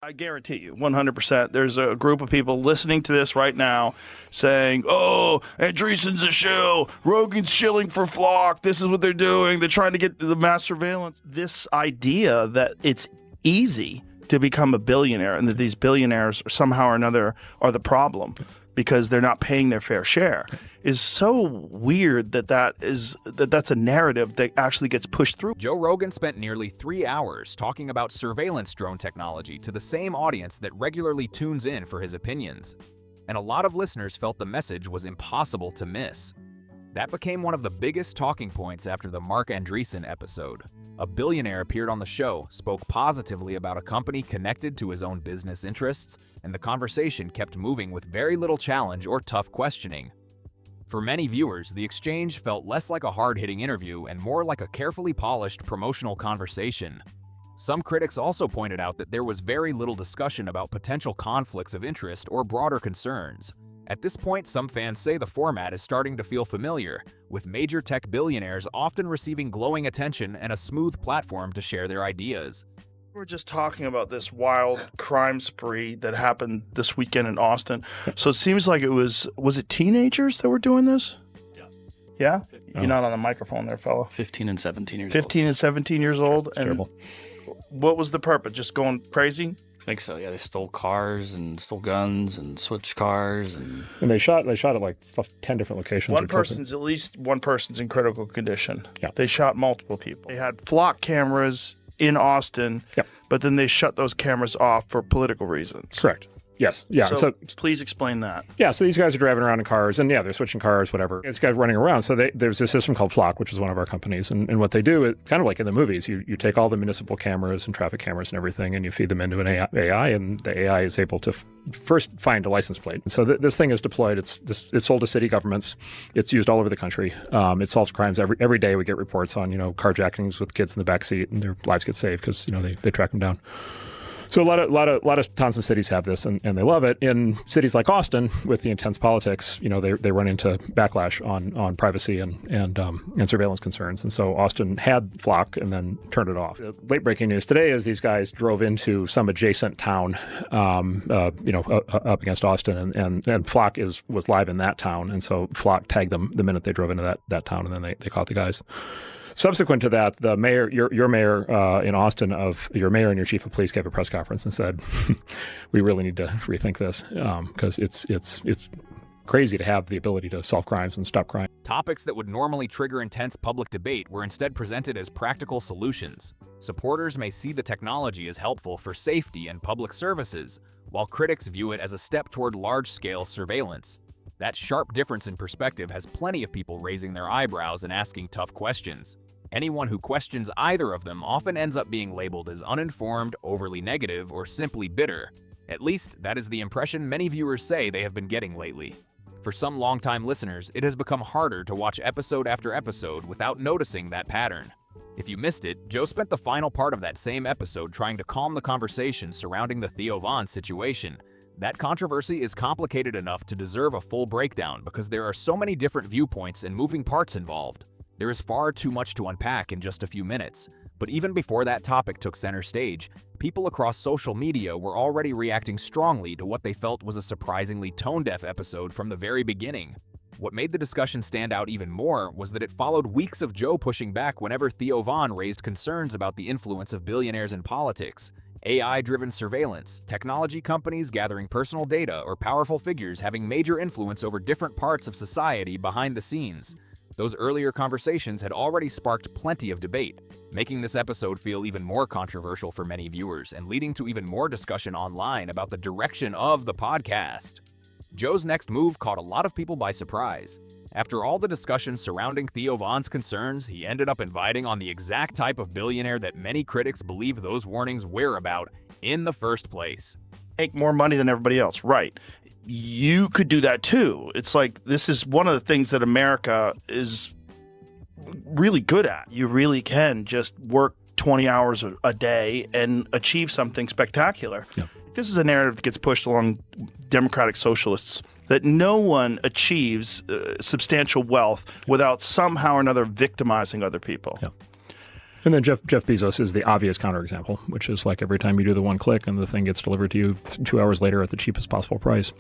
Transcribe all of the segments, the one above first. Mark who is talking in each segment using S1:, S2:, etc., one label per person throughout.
S1: I guarantee you, 100%, there's a group of people listening to this right now saying, oh, Andreessen's a shill, Rogan's shilling for flock, this is what they're doing, they're trying to get the mass surveillance. This idea that it's easy to become a billionaire and that these billionaires somehow or another are the problem because they're not paying their fair share is so weird that's a narrative that actually gets pushed through.
S2: Joe Rogan spent nearly 3 hours talking about surveillance drone technology to the same audience that regularly tunes in for his opinions. And a lot of listeners felt the message was impossible to miss. That became one of the biggest talking points after the Mark Andreessen episode. A billionaire appeared on the show, spoke positively about a company connected to his own business interests, and the conversation kept moving with very little challenge or tough questioning. For many viewers, the exchange felt less like a hard-hitting interview and more like a carefully polished promotional conversation. Some critics also pointed out that there was very little discussion about potential conflicts of interest or broader concerns. At this point, some fans say the format is starting to feel familiar, with major tech billionaires often receiving glowing attention and a smooth platform to share their ideas.
S1: We're just talking about this wild crime spree that happened this weekend in Austin. So it seems like was it teenagers that were doing this?
S3: Yeah.
S1: Yeah? You're not on the microphone there, fella.
S3: 15 and 17 years old.
S1: 15 and 17 years old.
S3: It's terrible.
S1: What was the purpose? Just going crazy?
S3: I think so. Yeah, they stole cars and stole guns and switched cars and
S4: they shot at like 10 different locations.
S1: At least one person's in critical condition.
S4: Yeah.
S1: They shot multiple people. They had flock cameras in Austin, but then they shut those cameras off for political reasons.
S4: Correct. Yes. Yeah.
S1: So please explain that.
S4: Yeah. So these guys are driving around in cars and they're switching cars, whatever. These guys running around. So there's a system called Flock, which is one of our companies. And what they do is kind of like in the movies, you take all the municipal cameras and traffic cameras and everything and you feed them into an AI and the AI is able to first find a license plate. And so this thing is deployed. It's sold to city governments. It's used all over the country. It solves crimes. Every day we get reports on, carjackings with kids in the backseat and their lives get saved because, they track them down. So a lot of towns and cities have this, and they love it. In cities like Austin, with the intense politics, they run into backlash on privacy and surveillance concerns. And so Austin had Flock and then turned it off. The late breaking news today is these guys drove into some adjacent town, up against Austin, and Flock was live in that town, and so Flock tagged them the minute they drove into that town, and then they caught the guys. Subsequent to that, the mayor, your mayor in Austin, your mayor and your chief of police gave a press conference and said, "We really need to rethink this because it's crazy to have the ability to solve crimes and stop crime."
S2: Topics that would normally trigger intense public debate were instead presented as practical solutions. Supporters may see the technology as helpful for safety and public services, while critics view it as a step toward large-scale surveillance. That sharp difference in perspective has plenty of people raising their eyebrows and asking tough questions. Anyone who questions either of them often ends up being labeled as uninformed, overly negative, or simply bitter. At least, that is the impression many viewers say they have been getting lately. For some longtime listeners, it has become harder to watch episode after episode without noticing that pattern. If you missed it, Joe spent the final part of that same episode trying to calm the conversation surrounding the Theo Von situation. That controversy is complicated enough to deserve a full breakdown because there are so many different viewpoints and moving parts involved. There is far too much to unpack in just a few minutes. But even before that topic took center stage, people across social media were already reacting strongly to what they felt was a surprisingly tone-deaf episode from the very beginning. What made the discussion stand out even more was that it followed weeks of Joe pushing back whenever Theo Von raised concerns about the influence of billionaires in politics. AI-driven surveillance, technology companies gathering personal data, or powerful figures having major influence over different parts of society behind the scenes. Those earlier conversations had already sparked plenty of debate, making this episode feel even more controversial for many viewers and leading to even more discussion online about the direction of the podcast. Joe's next move caught a lot of people by surprise. After all the discussion surrounding Theo Von's concerns, he ended up inviting on the exact type of billionaire that many critics believe those warnings were about in the first place.
S1: Make more money than everybody else, right? You could do that too. It's like this is one of the things that America is really good at. You really can just work 20 hours a day and achieve something spectacular.
S4: Yeah.
S1: This is a narrative that gets pushed along democratic socialists that no one achieves substantial wealth without somehow or another victimizing other people.
S4: Yeah. And then Jeff Bezos is the obvious counterexample, which is like every time you do the one click and the thing gets delivered to you 2 hours later at the cheapest possible price,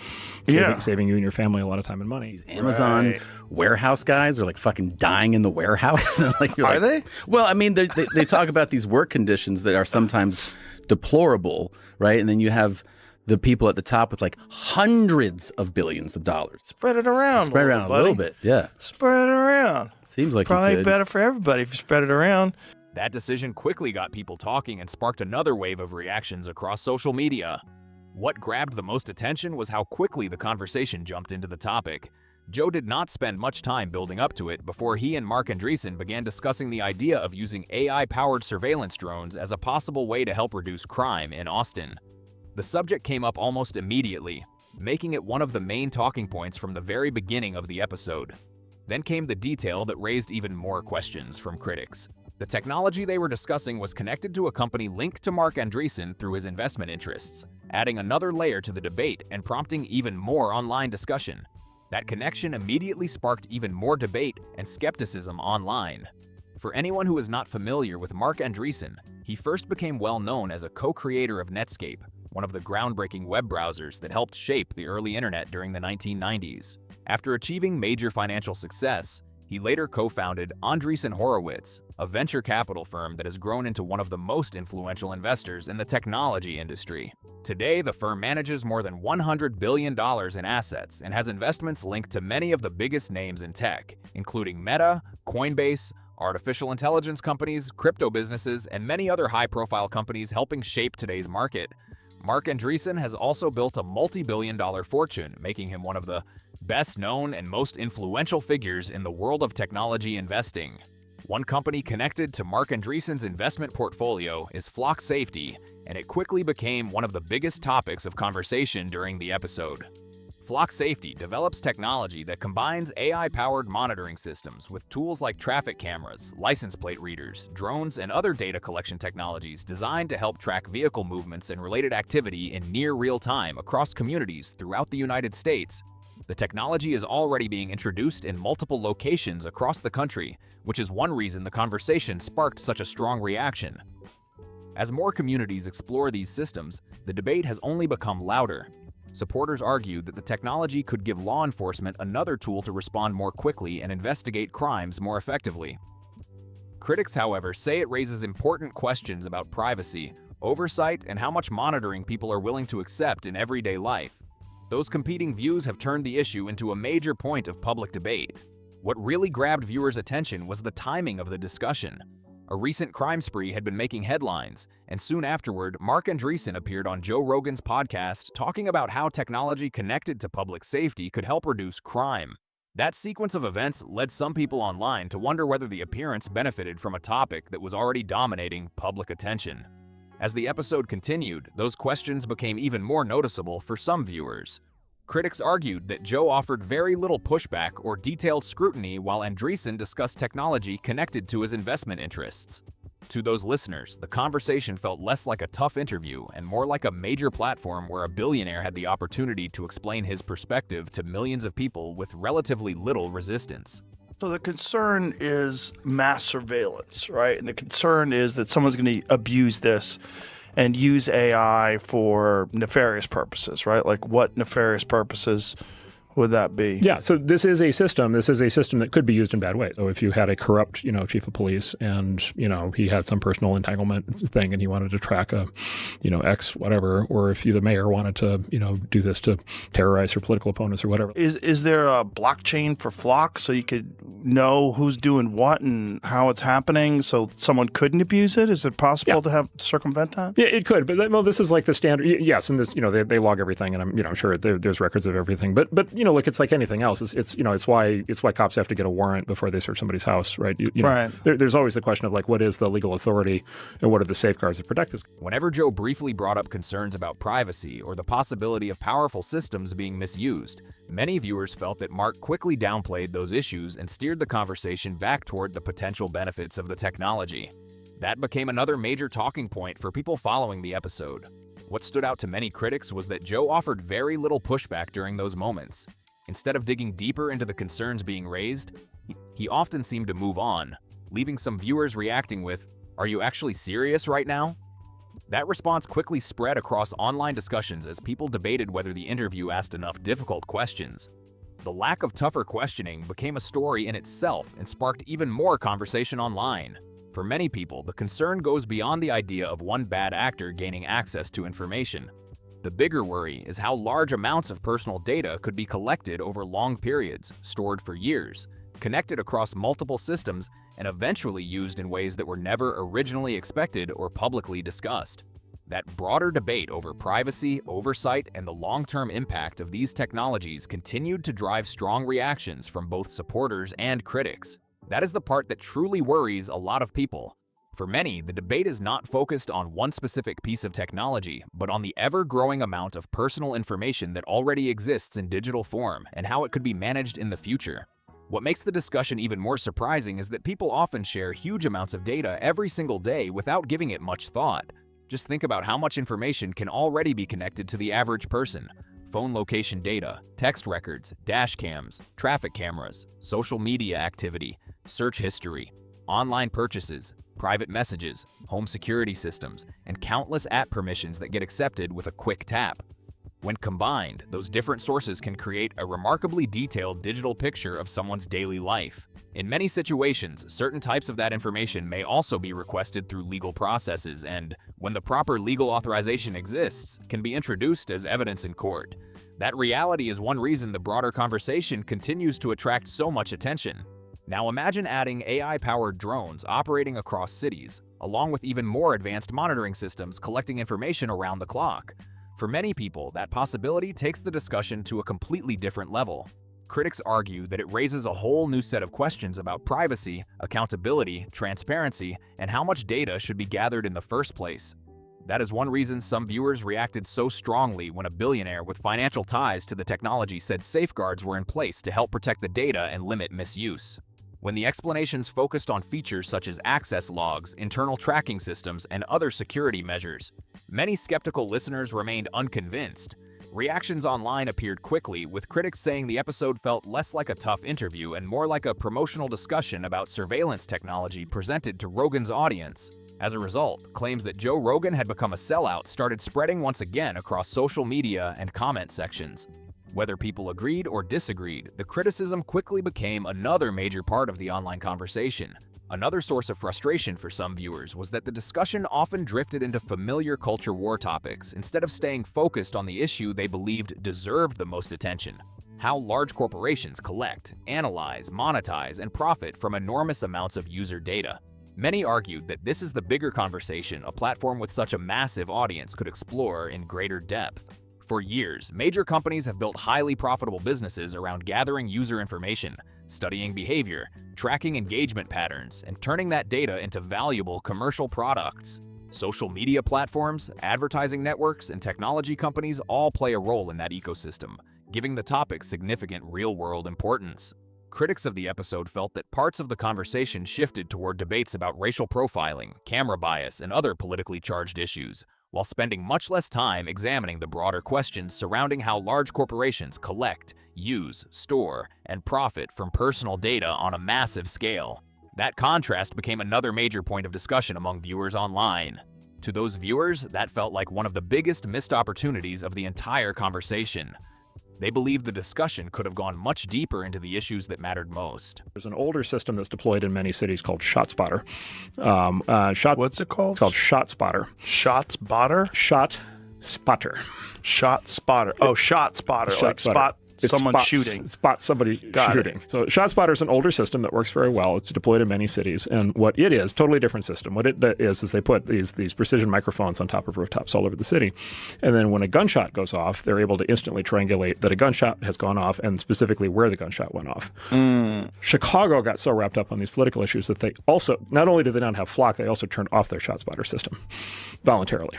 S4: saving you and your family a lot of time and money.
S5: These Amazon warehouse guys are like fucking dying in the warehouse. Like,
S1: Are they?
S5: Well, I mean, they talk about these work conditions that are sometimes deplorable, right? And then you have the people at the top with like hundreds of billions of dollars.
S1: Spread it around.
S5: Spread around a little bit, yeah.
S1: Spread it around.
S5: Seems like
S1: Probably
S5: you could.
S1: better for everybody if you spread it around.
S2: That decision quickly got people talking and sparked another wave of reactions across social media. What grabbed the most attention was how quickly the conversation jumped into the topic. Joe did not spend much time building up to it before he and Mark Andreessen began discussing the idea of using AI-powered surveillance drones as a possible way to help reduce crime in Austin. The subject came up almost immediately, making it one of the main talking points from the very beginning of the episode. Then came the detail that raised even more questions from critics. The technology they were discussing was connected to a company linked to Mark Andreessen through his investment interests, adding another layer to the debate and prompting even more online discussion. That connection immediately sparked even more debate and skepticism online. For anyone who is not familiar with Mark Andreessen, he first became well known as a co-creator of Netscape, one of the groundbreaking web browsers that helped shape the early internet during the 1990s. After achieving major financial success, he later co-founded Andreessen Horowitz, a venture capital firm that has grown into one of the most influential investors in the technology industry. Today, the firm manages more than $100 billion in assets and has investments linked to many of the biggest names in tech, including Meta, Coinbase, artificial intelligence companies, crypto businesses, and many other high-profile companies helping shape today's market. Mark Andreessen has also built a multi-billion-dollar fortune, making him one of the best-known and most influential figures in the world of technology investing. One company connected to Mark Andreessen's investment portfolio is Flock Safety, and it quickly became one of the biggest topics of conversation during the episode. Flock Safety develops technology that combines AI-powered monitoring systems with tools like traffic cameras, license plate readers, drones, and other data collection technologies designed to help track vehicle movements and related activity in near real time across communities throughout the United States. The technology is already being introduced in multiple locations across the country, which is one reason the conversation sparked such a strong reaction. As more communities explore these systems, the debate has only become louder. Supporters argued that the technology could give law enforcement another tool to respond more quickly and investigate crimes more effectively. Critics, however, say it raises important questions about privacy, oversight, and how much monitoring people are willing to accept in everyday life. Those competing views have turned the issue into a major point of public debate. What really grabbed viewers' attention was the timing of the discussion. A recent crime spree had been making headlines, and soon afterward, Mark Andreessen appeared on Joe Rogan's podcast talking about how technology connected to public safety could help reduce crime. That sequence of events led some people online to wonder whether the appearance benefited from a topic that was already dominating public attention. As the episode continued, those questions became even more noticeable for some viewers. Critics argued that Joe offered very little pushback or detailed scrutiny while Andreessen discussed technology connected to his investment interests. To those listeners, the conversation felt less like a tough interview and more like a major platform where a billionaire had the opportunity to explain his perspective to millions of people with relatively little resistance.
S1: So the concern is mass surveillance, right? And the concern is that someone's going to abuse this and use AI for nefarious purposes, right? Like what nefarious purposes would that be?
S4: Yeah, so this is a system. This is a system that could be used in bad ways. So if you had a corrupt, chief of police and, he had some personal entanglement thing and he wanted to track a, X whatever, or if you, the mayor, wanted to, do this to terrorize your political opponents or whatever.
S1: Is there a blockchain for Flock so you could know who's doing what and how it's happening so someone couldn't abuse it? Is it possible to circumvent that?
S4: Yeah, it could. But this is like the standard. Yes, and this, they log everything, and I'm sure there's records of everything. But look, it's like anything else. It's why cops have to get a warrant before they search somebody's house, right?
S1: Right.
S4: There's always the question of like, what is the legal authority and what are the safeguards that protect this?
S2: Whenever Joe briefly brought up concerns about privacy or the possibility of powerful systems being misused, many viewers felt that Mark quickly downplayed those issues and steered the conversation back toward the potential benefits of the technology. That became another major talking point for people following the episode. What stood out to many critics was that Joe offered very little pushback during those moments. Instead of digging deeper into the concerns being raised, he often seemed to move on, leaving some viewers reacting with, "Are you actually serious right now?" That response quickly spread across online discussions as people debated whether the interview asked enough difficult questions. The lack of tougher questioning became a story in itself and sparked even more conversation online. For many people, the concern goes beyond the idea of one bad actor gaining access to information. The bigger worry is how large amounts of personal data could be collected over long periods, stored for years, connected across multiple systems, and eventually used in ways that were never originally expected or publicly discussed. That broader debate over privacy, oversight, and the long-term impact of these technologies continued to drive strong reactions from both supporters and critics. That is the part that truly worries a lot of people. For many, the debate is not focused on one specific piece of technology, but on the ever-growing amount of personal information that already exists in digital form and how it could be managed in the future. What makes the discussion even more surprising is that people often share huge amounts of data every single day without giving it much thought. Just think about how much information can already be connected to the average person. Phone location data, text records, dash cams, traffic cameras, social media activity, search history, online purchases, private messages, home security systems, and countless app permissions that get accepted with a quick tap. When combined, those different sources can create a remarkably detailed digital picture of someone's daily life. In many situations, certain types of that information may also be requested through legal processes and, when the proper legal authorization exists, can be introduced as evidence in court. That reality is one reason the broader conversation continues to attract so much attention. Now imagine adding AI-powered drones operating across cities, along with even more advanced monitoring systems collecting information around the clock. For many people, that possibility takes the discussion to a completely different level. Critics argue that it raises a whole new set of questions about privacy, accountability, transparency, and how much data should be gathered in the first place. That is one reason some viewers reacted so strongly when a billionaire with financial ties to the technology said safeguards were in place to help protect the data and limit misuse. When the explanations focused on features such as access logs, internal tracking systems, and other security measures, many skeptical listeners remained unconvinced. Reactions online appeared quickly, with critics saying the episode felt less like a tough interview and more like a promotional discussion about surveillance technology presented to Rogan's audience. As a result, claims that Joe Rogan had become a sellout started spreading once again across social media and comment sections. Whether people agreed or disagreed, the criticism quickly became another major part of the online conversation. Another source of frustration for some viewers was that the discussion often drifted into familiar culture war topics instead of staying focused on the issue they believed deserved the most attention: how large corporations collect, analyze, monetize, and profit from enormous amounts of user data. Many argued that this is the bigger conversation a platform with such a massive audience could explore in greater depth. For years, major companies have built highly profitable businesses around gathering user information, studying behavior, tracking engagement patterns, and turning that data into valuable commercial products. Social media platforms, advertising networks, and technology companies all play a role in that ecosystem, giving the topic significant real-world importance. Critics of the episode felt that parts of the conversation shifted toward debates about racial profiling, camera bias, and other politically charged issues, while spending much less time examining the broader questions surrounding how large corporations collect, use, store, and profit from personal data on a massive scale. That contrast became another major point of discussion among viewers online. To those viewers, that felt like one of the biggest missed opportunities of the entire conversation. They believed the discussion could have gone much deeper into the issues that mattered most.
S4: There's an older system that's deployed in many cities called ShotSpotter.
S1: What's it called?
S4: It's called ShotSpotter.
S1: ShotSpotter?
S4: ShotSpotter.
S1: ShotSpotter. Oh, ShotSpotter. Like spot someone shooting.
S4: Spot somebody shooting. So ShotSpotter is an older system that works very well. It's deployed in many cities. And what it is, totally different system. What it is they put these precision microphones on top of rooftops all over the city. And then when a gunshot goes off, they're able to instantly triangulate that a gunshot has gone off and specifically where the gunshot went off. Chicago got so wrapped up on these political issues that they also, not only did they not have Flock, they also turned off their ShotSpotter system voluntarily.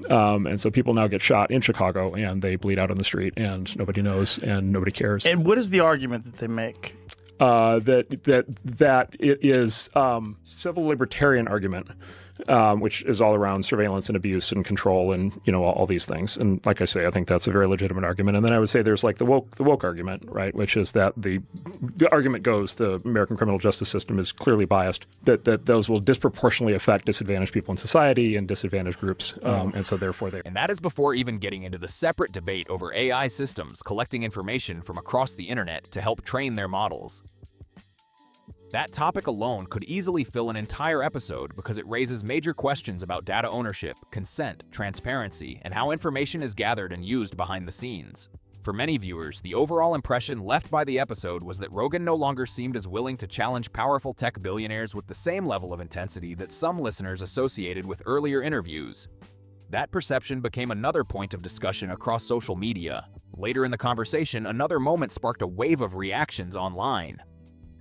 S4: And so people now get shot in Chicago and they bleed out on the street and nobody knows and nobody cares.
S1: And what is the argument that they make?
S4: That it is civil libertarian argument which is all around surveillance and abuse and control and, all these things. And like I say, I think that's a very legitimate argument. And then I would say there's like the woke argument, right, which is that the argument goes the American criminal justice system is clearly biased, that those will disproportionately affect disadvantaged people in society and disadvantaged groups. And so therefore they...
S2: And that is before even getting into the separate debate over AI systems collecting information from across the internet to help train their models. That topic alone could easily fill an entire episode because it raises major questions about data ownership, consent, transparency, and how information is gathered and used behind the scenes. For many viewers, the overall impression left by the episode was that Rogan no longer seemed as willing to challenge powerful tech billionaires with the same level of intensity that some listeners associated with earlier interviews. That perception became another point of discussion across social media. Later in the conversation, another moment sparked a wave of reactions online.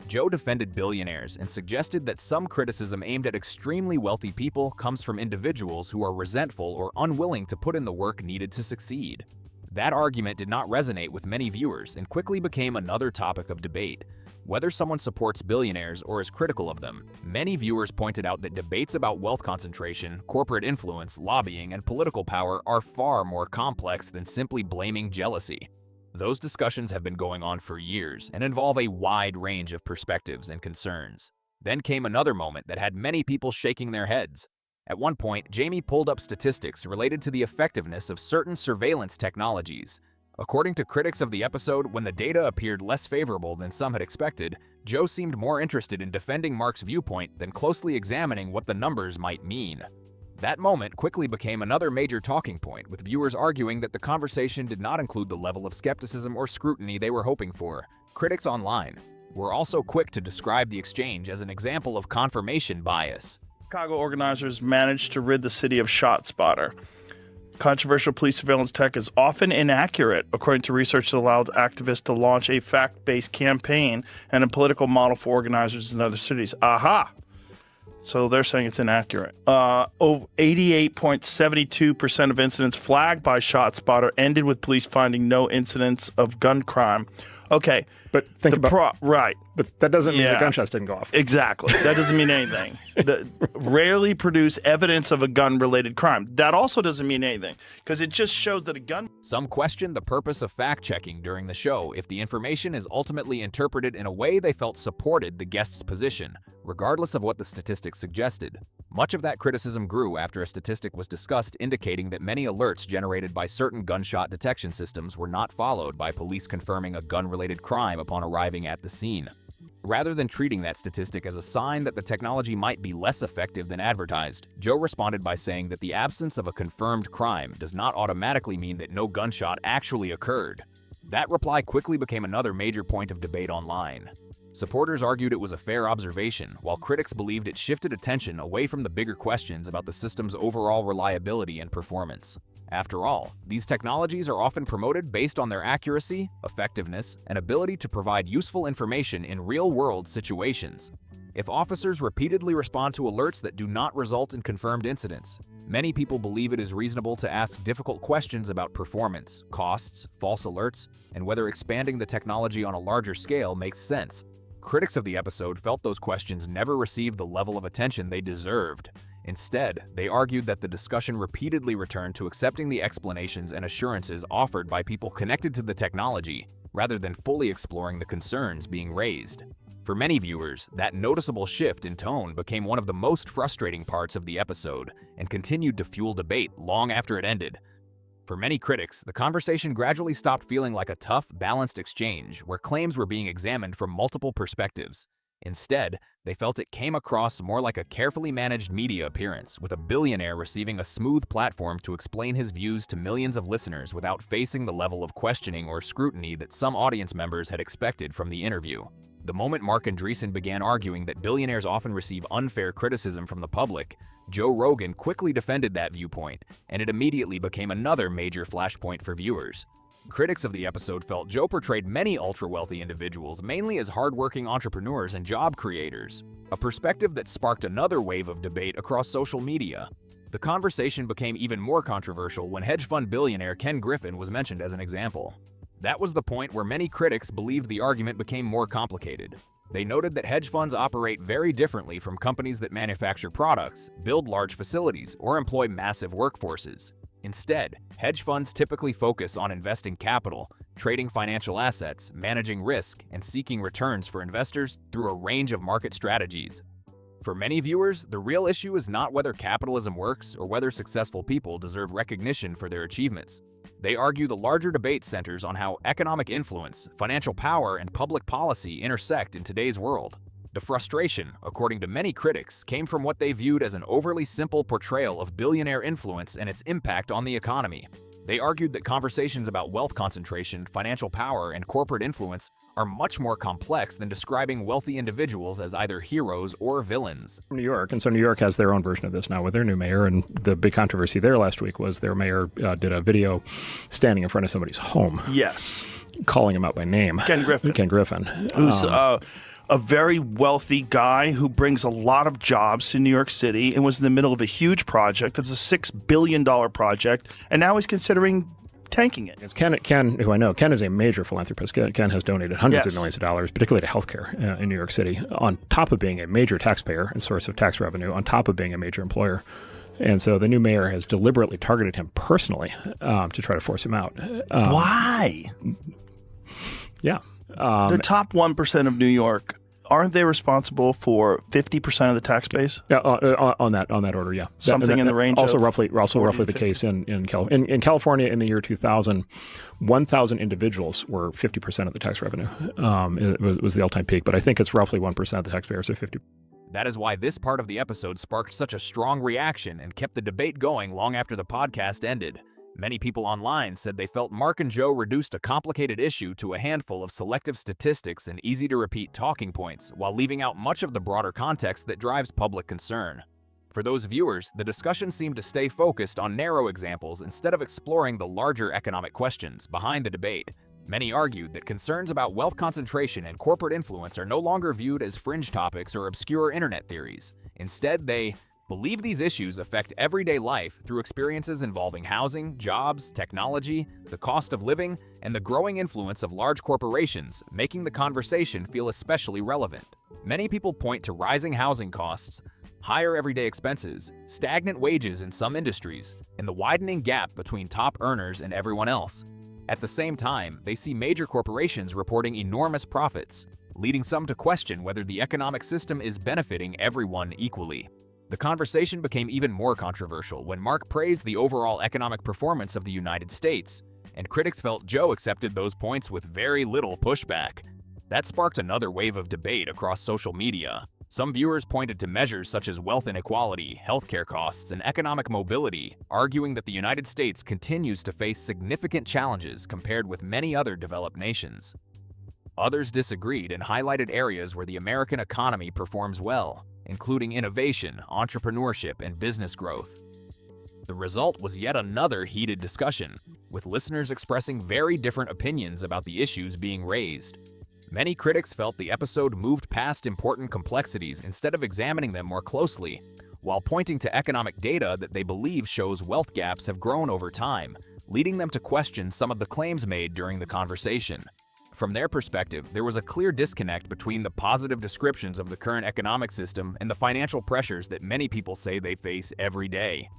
S2: Joe defended billionaires and suggested that some criticism aimed at extremely wealthy people comes from individuals who are resentful or unwilling to put in the work needed to succeed. That argument did not resonate with many viewers and quickly became another topic of debate. Whether someone supports billionaires or is critical of them, many viewers pointed out that debates about wealth concentration, corporate influence, lobbying, and political power are far more complex than simply blaming jealousy. Those discussions have been going on for years and involve a wide range of perspectives and concerns. Then came another moment that had many people shaking their heads. At one point, Jamie pulled up statistics related to the effectiveness of certain surveillance technologies. According to critics of the episode, when the data appeared less favorable than some had expected, Joe seemed more interested in defending Mark's viewpoint than closely examining what the numbers might mean. That moment quickly became another major talking point, with viewers arguing that the conversation did not include the level of skepticism or scrutiny they were hoping for. Critics online were also quick to describe the exchange as an example of confirmation bias.
S1: Chicago organizers managed to rid the city of ShotSpotter. Controversial police surveillance tech is often inaccurate, according to research that allowed activists to launch a fact-based campaign and a political model for organizers in other cities. Aha! So they're saying it's inaccurate. 88.72% of incidents flagged by ShotSpotter ended with police finding no incidents of gun crime. Okay.
S4: But think about
S1: right.
S4: But that doesn't mean the gunshots didn't go off.
S1: Exactly. That doesn't mean anything. Rarely produce evidence of a gun-related crime. That also doesn't mean anything, because it just shows that a gun...
S2: Some questioned the purpose of fact-checking during the show if the information is ultimately interpreted in a way they felt supported the guest's position, regardless of what the statistics suggested. Much of that criticism grew after a statistic was discussed indicating that many alerts generated by certain gunshot detection systems were not followed by police confirming a gun-related crime upon arriving at the scene. Rather than treating that statistic as a sign that the technology might be less effective than advertised, Joe responded by saying that the absence of a confirmed crime does not automatically mean that no gunshot actually occurred. That reply quickly became another major point of debate online. Supporters argued it was a fair observation, while critics believed it shifted attention away from the bigger questions about the system's overall reliability and performance. After all, these technologies are often promoted based on their accuracy, effectiveness, and ability to provide useful information in real-world situations. If officers repeatedly respond to alerts that do not result in confirmed incidents, many people believe it is reasonable to ask difficult questions about performance, costs, false alerts, and whether expanding the technology on a larger scale makes sense. Critics of the episode felt those questions never received the level of attention they deserved. Instead, they argued that the discussion repeatedly returned to accepting the explanations and assurances offered by people connected to the technology, rather than fully exploring the concerns being raised. For many viewers, that noticeable shift in tone became one of the most frustrating parts of the episode and continued to fuel debate long after it ended. For many critics, the conversation gradually stopped feeling like a tough, balanced exchange where claims were being examined from multiple perspectives. Instead, they felt it came across more like a carefully managed media appearance, with a billionaire receiving a smooth platform to explain his views to millions of listeners without facing the level of questioning or scrutiny that some audience members had expected from the interview. The moment Mark Andreessen began arguing that billionaires often receive unfair criticism from the public, Joe Rogan quickly defended that viewpoint, and it immediately became another major flashpoint for viewers. Critics of the episode felt Joe portrayed many ultra-wealthy individuals mainly as hardworking entrepreneurs and job creators, a perspective that sparked another wave of debate across social media. The conversation became even more controversial when hedge fund billionaire Ken Griffin was mentioned as an example. That was the point where many critics believed the argument became more complicated. They noted that hedge funds operate very differently from companies that manufacture products, build large facilities, or employ massive workforces. Instead, hedge funds typically focus on investing capital, trading financial assets, managing risk, and seeking returns for investors through a range of market strategies. For many viewers, the real issue is not whether capitalism works or whether successful people deserve recognition for their achievements. They argue the larger debate centers on how economic influence, financial power, and public policy intersect in today's world. The frustration, according to many critics, came from what they viewed as an overly simple portrayal of billionaire influence and its impact on the economy. They argued that conversations about wealth concentration, financial power, and corporate influence are much more complex than describing wealthy individuals as either heroes or villains.
S4: New York, and so New York has their own version of this now with their new mayor, and the big controversy there last week was their mayor did a video standing in front of somebody's home,
S1: Yes.
S4: calling him out by name.
S1: Ken Griffin.
S4: Ken Griffin.
S1: Who's a very wealthy guy who brings a lot of jobs to New York City and was in the middle of a huge project. That's a $6 billion project, and now he's considering tanking it.
S4: It's Ken, who I know. Ken is a major philanthropist. Ken has donated hundreds of
S1: Yes.
S4: millions of dollars, particularly to healthcare in New York City, on top of being a major taxpayer and source of tax revenue, on top of being a major employer. And so the new mayor has deliberately targeted him personally to try to force him out.
S1: Why?
S4: Yeah.
S1: The top 1% of New York, aren't they responsible for 50% of the tax base?
S4: Yeah, on that order, yeah.
S1: Something in the range
S4: also
S1: of
S4: roughly
S1: 40
S4: the
S1: to
S4: case in California in the year 2000, 1,000 individuals were 50% of the tax revenue. It was the all-time peak, but I think it's roughly 1% of the taxpayers are 50.
S2: That is why this part of the episode sparked such a strong reaction and kept the debate going long after the podcast ended. Many people online said they felt Mark and Joe reduced a complicated issue to a handful of selective statistics and easy-to-repeat talking points, while leaving out much of the broader context that drives public concern. For those viewers, the discussion seemed to stay focused on narrow examples instead of exploring the larger economic questions behind the debate. Many argued that concerns about wealth concentration and corporate influence are no longer viewed as fringe topics or obscure internet theories. Instead, they believe these issues affect everyday life through experiences involving housing, jobs, technology, the cost of living, and the growing influence of large corporations, making the conversation feel especially relevant. Many people point to rising housing costs, higher everyday expenses, stagnant wages in some industries, and the widening gap between top earners and everyone else. At the same time, they see major corporations reporting enormous profits, leading some to question whether the economic system is benefiting everyone equally. The conversation became even more controversial when Mark praised the overall economic performance of the United States, and critics felt Joe accepted those points with very little pushback. That sparked another wave of debate across social media. Some viewers pointed to measures such as wealth inequality, healthcare costs, and economic mobility, arguing that the United States continues to face significant challenges compared with many other developed nations. Others disagreed and highlighted areas where the American economy performs well, including innovation, entrepreneurship, and business growth. The result was yet another heated discussion, with listeners expressing very different opinions about the issues being raised. Many critics felt the episode moved past important complexities instead of examining them more closely, while pointing to economic data that they believe shows wealth gaps have grown over time, leading them to question some of the claims made during the conversation. From their perspective, there was a clear disconnect between the positive descriptions of the current economic system and the financial pressures that many people say they face every day.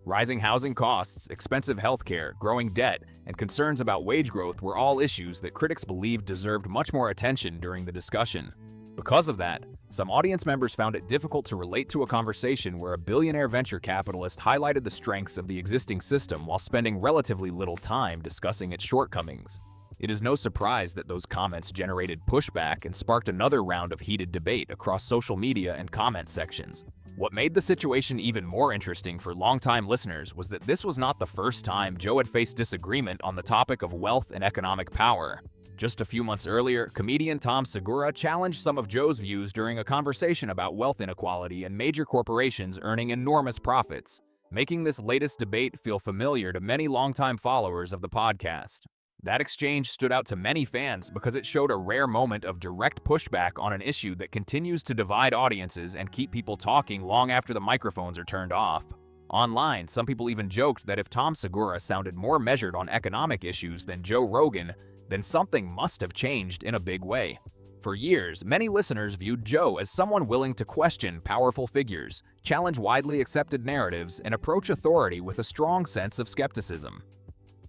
S2: Rising housing costs, expensive healthcare, growing debt, and concerns about wage growth were all issues that critics believed deserved much more attention during the discussion. Because of that, some audience members found it difficult to relate to a conversation where a billionaire venture capitalist highlighted the strengths of the existing system while spending relatively little time discussing its shortcomings. It is no surprise that those comments generated pushback and sparked another round of heated debate across social media and comment sections. What made the situation even more interesting for longtime listeners was that this was not the first time Joe had faced disagreement on the topic of wealth and economic power. Just a few months earlier, comedian Tom Segura challenged some of Joe's views during a conversation about wealth inequality and major corporations earning enormous profits, making this latest debate feel familiar to many longtime followers of the podcast. That exchange stood out to many fans because it showed a rare moment of direct pushback on an issue that continues to divide audiences and keep people talking long after the microphones are turned off. Online, some people even joked that if Tom Segura sounded more measured on economic issues than Joe Rogan, then something must have changed in a big way. For years, many listeners viewed Joe as someone willing to question powerful figures, challenge widely accepted narratives, and approach authority with a strong sense of skepticism.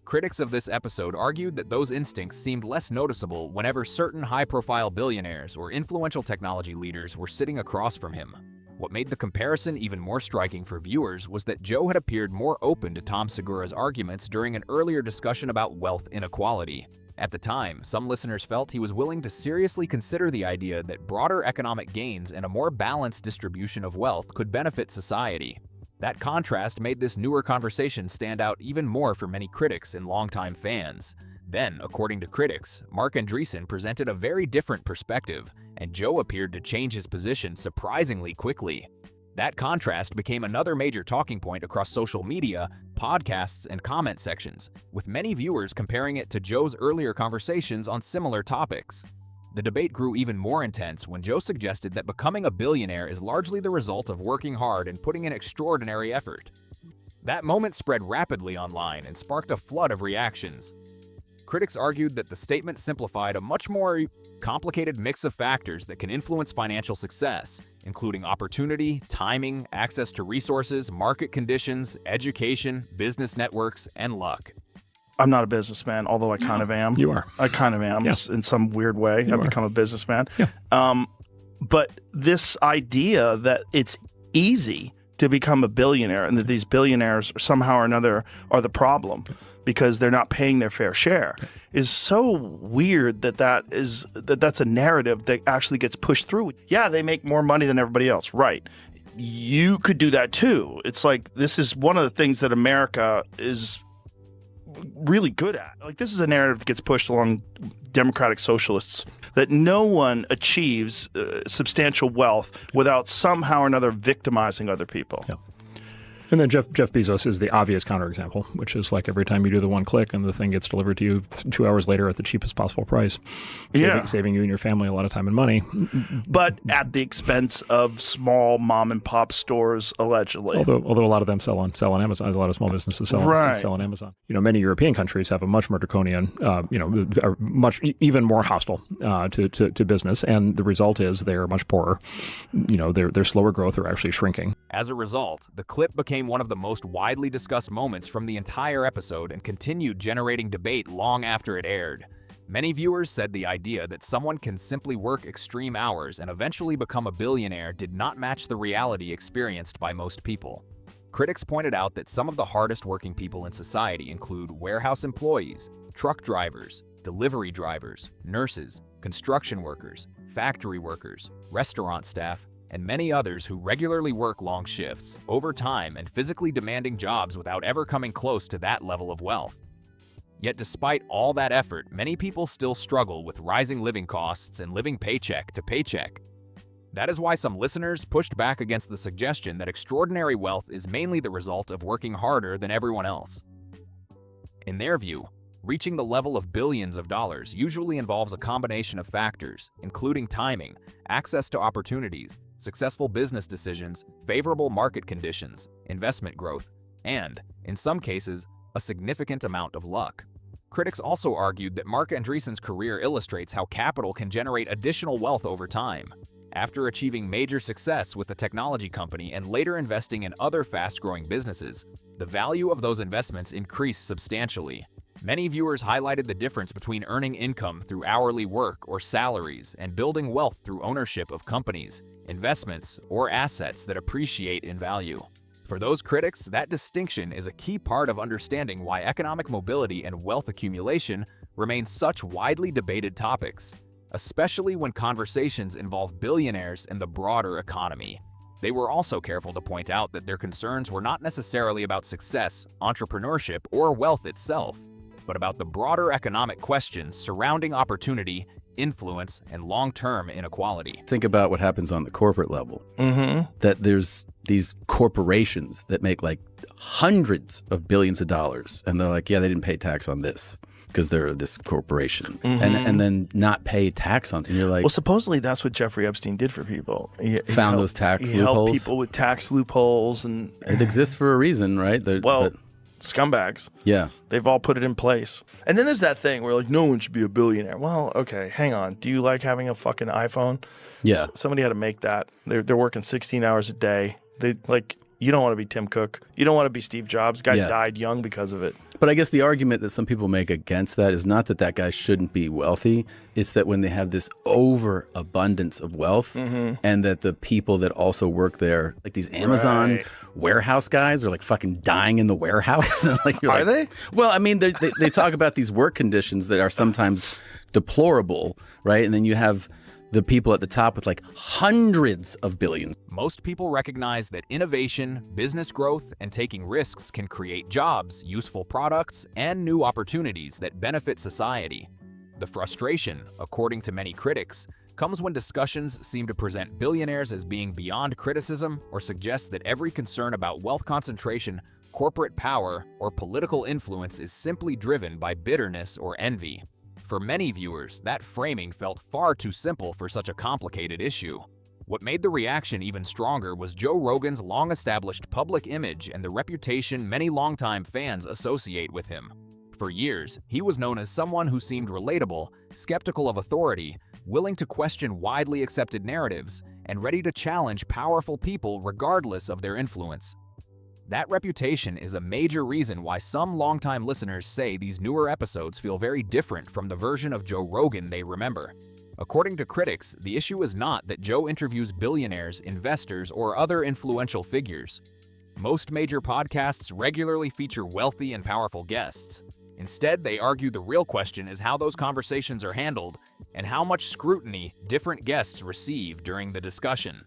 S2: Critics of this episode argued that those instincts seemed less noticeable whenever certain high-profile billionaires or influential technology leaders were sitting across from him. What made the comparison even more striking for viewers was that Joe had appeared more open to Tom Segura's arguments during an earlier discussion about wealth inequality. At the time, some listeners felt he was willing to seriously consider the idea that broader economic gains and a more balanced distribution of wealth could benefit society. That contrast made this newer conversation stand out even more for many critics and longtime fans. Then, according to critics, Mark Andreessen presented a very different perspective, and Joe appeared to change his position surprisingly quickly. That contrast became another major talking point across social media, podcasts, and comment sections, with many viewers comparing it to Joe's earlier conversations on similar topics. The debate grew even more intense when Joe suggested that becoming a billionaire is largely the result of working hard and putting in extraordinary effort. That moment spread rapidly online and sparked a flood of reactions. Critics argued that the statement simplified a much more complicated mix of factors that can influence financial success, including opportunity, timing, access to resources, market conditions, education, business networks, and luck.
S1: I'm not a businessman, although I kind of am.
S4: You are.
S1: I kind of am in some weird way. I've become a businessman.
S4: Yeah.
S1: But this idea that it's easy to become a billionaire and that these billionaires somehow or another are the problem because they're not paying their fair share is so weird that's a narrative that actually gets pushed through. Yeah, they make more money than everybody else. Right. You could do that too. It's like this is one of the things that America is really good at. Like this is a narrative that gets pushed along democratic socialists that no one achieves substantial wealth without somehow or another victimizing other people.
S4: Yeah. And then Jeff Bezos is the obvious counterexample, which is like every time you do the one click and the thing gets delivered to you 2 hours later at the cheapest possible price, saving you and your family a lot of time and money.
S1: But at the expense of small mom and pop stores, allegedly.
S4: Although a lot of them sell on Amazon, a lot of small businesses sell on Amazon. Many European countries have a much more draconian, are much even more hostile to business, and the result is they're much poorer. Their slower growth are actually shrinking.
S2: As a result, the clip became one of the most widely discussed moments from the entire episode and continued generating debate long after it aired. Many viewers said the idea that someone can simply work extreme hours and eventually become a billionaire did not match the reality experienced by most people. Critics pointed out that some of the hardest working people in society include warehouse employees, truck drivers, delivery drivers, nurses, construction workers, factory workers, restaurant staff, and many others who regularly work long shifts, overtime, and physically demanding jobs without ever coming close to that level of wealth. Yet despite all that effort, many people still struggle with rising living costs and living paycheck to paycheck. That is why some listeners pushed back against the suggestion that extraordinary wealth is mainly the result of working harder than everyone else. In their view, reaching the level of billions of dollars usually involves a combination of factors, including timing, access to opportunities, successful business decisions, favorable market conditions, investment growth, and, in some cases, a significant amount of luck. Critics also argued that Mark Andreessen's career illustrates how capital can generate additional wealth over time. After achieving major success with a technology company and later investing in other fast-growing businesses, the value of those investments increased substantially. Many viewers highlighted the difference between earning income through hourly work or salaries and building wealth through ownership of companies, investments, or assets that appreciate in value. For those critics, that distinction is a key part of understanding why economic mobility and wealth accumulation remain such widely debated topics, especially when conversations involve billionaires and the broader economy. They were also careful to point out that their concerns were not necessarily about success, entrepreneurship, or wealth itself, but about the broader economic questions surrounding opportunity, influence, and long-term inequality.
S5: Think about what happens on the corporate level. That there's these corporations that make like hundreds of billions of dollars, and they're like, yeah, they didn't pay tax on this because they're this corporation, and then not pay tax on it. And you're like,
S1: well, supposedly that's what Jeffrey Epstein did for people. He
S5: found those tax
S1: he
S5: loopholes.
S1: Helped people with tax loopholes, and
S5: it exists for a reason, right?
S1: scumbags.
S5: Yeah.
S1: They've all put it in place. And then there's that thing where like no one should be a billionaire. Well, okay, hang on. Do you like having a fucking iPhone?
S5: Yeah.
S1: Somebody had to make that. They're working 16 hours a day. They like you don't want to be Tim Cook. You don't want to be Steve Jobs. Guy died young because of it.
S5: But I guess the argument that some people make against that is not that that guy shouldn't be wealthy. It's that when they have this overabundance of wealth and that the people that also work there, like these Amazon warehouse guys are like fucking dying in the warehouse. Like,
S1: Are they?
S5: Well, I mean, they talk about these work conditions that are sometimes deplorable, right? And then you have the people at the top with like hundreds of billions.
S2: Most people recognize that innovation, business growth, and taking risks can create jobs, useful products, and new opportunities that benefit society. The frustration, according to many critics, comes when discussions seem to present billionaires as being beyond criticism or suggest that every concern about wealth concentration, corporate power, or political influence is simply driven by bitterness or envy. For many viewers, that framing felt far too simple for such a complicated issue. What made the reaction even stronger was Joe Rogan's long-established public image and the reputation many longtime fans associate with him. For years, he was known as someone who seemed relatable, skeptical of authority, willing to question widely accepted narratives, and ready to challenge powerful people regardless of their influence. That reputation is a major reason why some longtime listeners say these newer episodes feel very different from the version of Joe Rogan they remember. According to critics, the issue is not that Joe interviews billionaires, investors, or other influential figures. Most major podcasts regularly feature wealthy and powerful guests. Instead, they argue the real question is how those conversations are handled and how much scrutiny different guests receive during the discussion.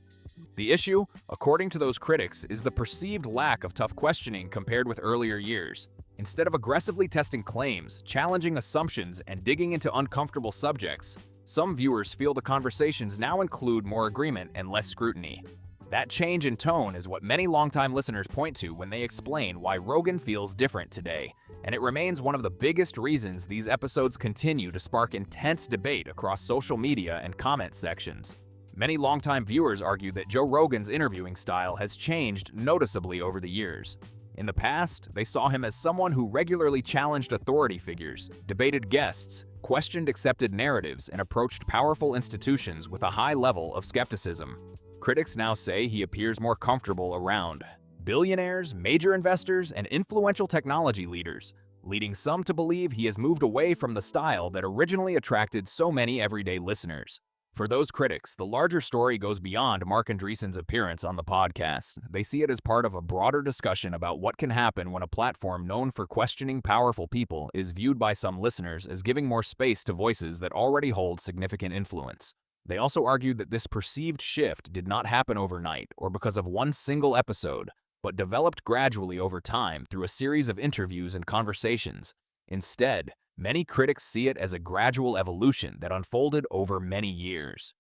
S2: The issue, according to those critics, is the perceived lack of tough questioning compared with earlier years. Instead of aggressively testing claims, challenging assumptions, and digging into uncomfortable subjects, some viewers feel the conversations now include more agreement and less scrutiny. That change in tone is what many longtime listeners point to when they explain why Rogan feels different today, and it remains one of the biggest reasons these episodes continue to spark intense debate across social media and comment sections. Many longtime viewers argue that Joe Rogan's interviewing style has changed noticeably over the years. In the past, they saw him as someone who regularly challenged authority figures, debated guests, questioned accepted narratives, and approached powerful institutions with a high level of skepticism. Critics now say he appears more comfortable around billionaires, major investors, and influential technology leaders, leading some to believe he has moved away from the style that originally attracted so many everyday listeners. For those critics, the larger story goes beyond Marc Andreessen's appearance on the podcast. They see it as part of a broader discussion about what can happen when a platform known for questioning powerful people is viewed by some listeners as giving more space to voices that already hold significant influence. They also argued that this perceived shift did not happen overnight or because of one single episode, but developed gradually over time through a series of interviews and conversations. Instead, many critics see it as a gradual evolution that unfolded over many years.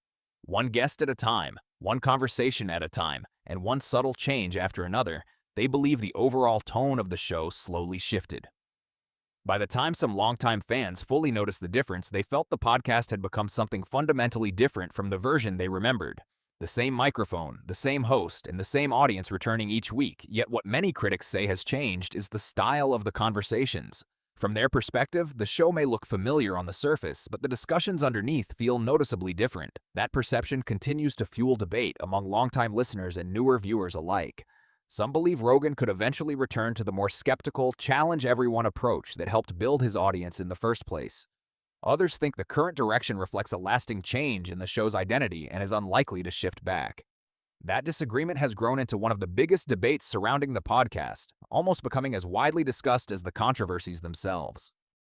S2: One guest at a time, one conversation at a time, and one subtle change after another, they believe the overall tone of the show slowly shifted. By the time some longtime fans fully noticed the difference, they felt the podcast had become something fundamentally different from the version they remembered. The same microphone, the same host, and the same audience returning each week, yet what many critics say has changed is the style of the conversations. From their perspective, the show may look familiar on the surface, but the discussions underneath feel noticeably different. That perception continues to fuel debate among longtime listeners and newer viewers alike. Some believe Rogan could eventually return to the more skeptical, challenge-everyone approach that helped build his audience in the first place. Others think the current direction reflects a lasting change in the show's identity and is unlikely to shift back. That disagreement has grown into one of the biggest debates surrounding the podcast, almost becoming as widely discussed as the controversies themselves.